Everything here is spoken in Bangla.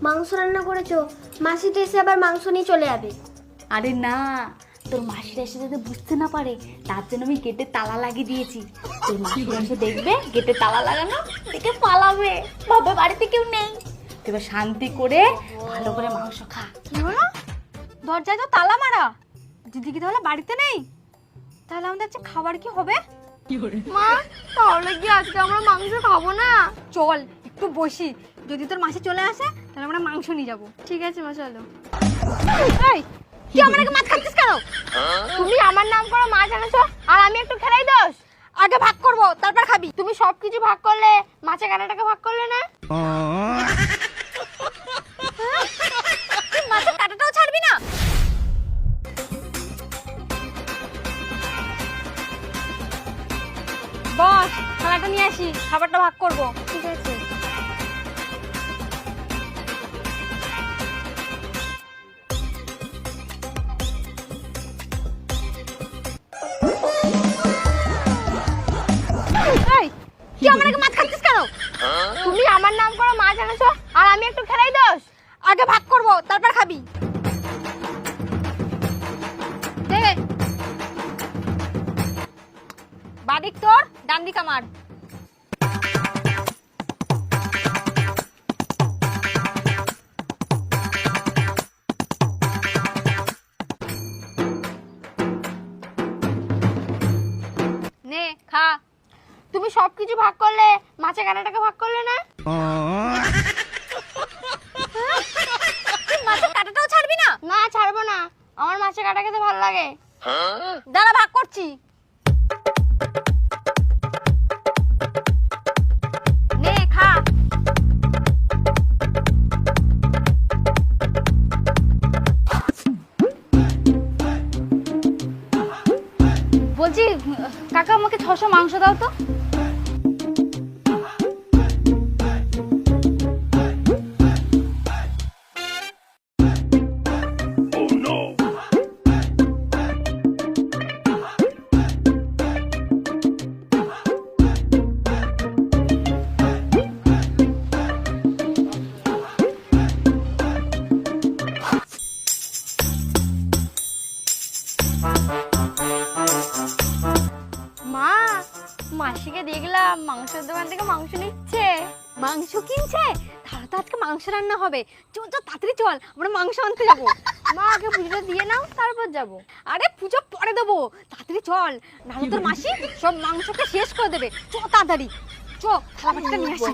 মাংস রান্না করেছো, মাসিতে এসে আবার মাংস নিয়ে চলে যাবে। আরে না, তোর মাসিরা এসে যাতে বুঝতে না পারে তার জন্য আমি গেটে তালা লাগিয়ে দিয়েছি। তোর মাসিরা এসে দেখবে গেটে তালা লাগানো, দেখে পালাবে, ভাবে বাড়িতে কেউ নেই। তুই এবার শান্তি করে ভালো করে মাংস খা। কি হলো? দরজায় তো তালা মারা, দিদি কি তাহলে বাড়িতে নেই? তাহলে আমাদের আজকে খাবার কি হবে? মা, তাহলে কি আজকে আমরা মাংস খাবো না? চল একটু বসি, যদি তোর মাসি চলে আসে তাহলে আমরা মাংস নিয়ে যাবো। ঠিক আছে মা, চলো। এই, তুই আমাকে মাছ খাচ্ছিস কেন? তুমি আমার নাম করে মাছ এনেছো আর আমি একটু খেলাই দোষ। আগে ভাগ করবো তারপর খাবি। তুমি সবকিছু ভাগ করলে, মাছের কাঁটাটাকে ভাগ করলে না? তুই মাছের কাঁটাটাও ছাড়বি না? বস, থালাটা নিয়ে আসি, খাবারটা ভাগ করবো। ঠিক আছে। এই, তুই আমাকে মাছ খাচ্ছিস কেন? তুমি আমার নাম করে মাছ এনেছো আর আমি একটু খেলাই দোষ। আগে ভাগ করবো তারপর খাবি। দে, বাদিক তোর, ডান দিক আমার। নে খা। তুমি সবকিছু ভাগ করলে, মাছের কাঁটাটাকে ভাগ করলে না? তুই মাছের কাঁটাটাও ছাড়বি না? না, ছাড়বো না, আমার মাছের কাঁটা খেতে ভালো লাগে। দাঁড়া, ভাগ করছি। নে খা। বলছি কাকা, আমাকে 600 মাংস দাও তো। মা, মাসিকে দেখলাম মাংসের দোকান থেকে মাংস নিচ্ছে। মাংস কিনছে? তাহলে তো আজকে মাংস রান্না হবে। চল চল, তাড়াতাড়ি চল, আমরা মাংস আনতে যাবো। মা, আগে পুজোটা দিয়ে নাও, তারপর যাবো। আরে পুজো পরে দেবো, তাড়াতাড়ি চল, নাহলে তোর মাসি সব মাংসকে শেষ করে দেবে। চ তাড়াতাড়ি, চ, থালা বাটিটা নিয়ে আসি।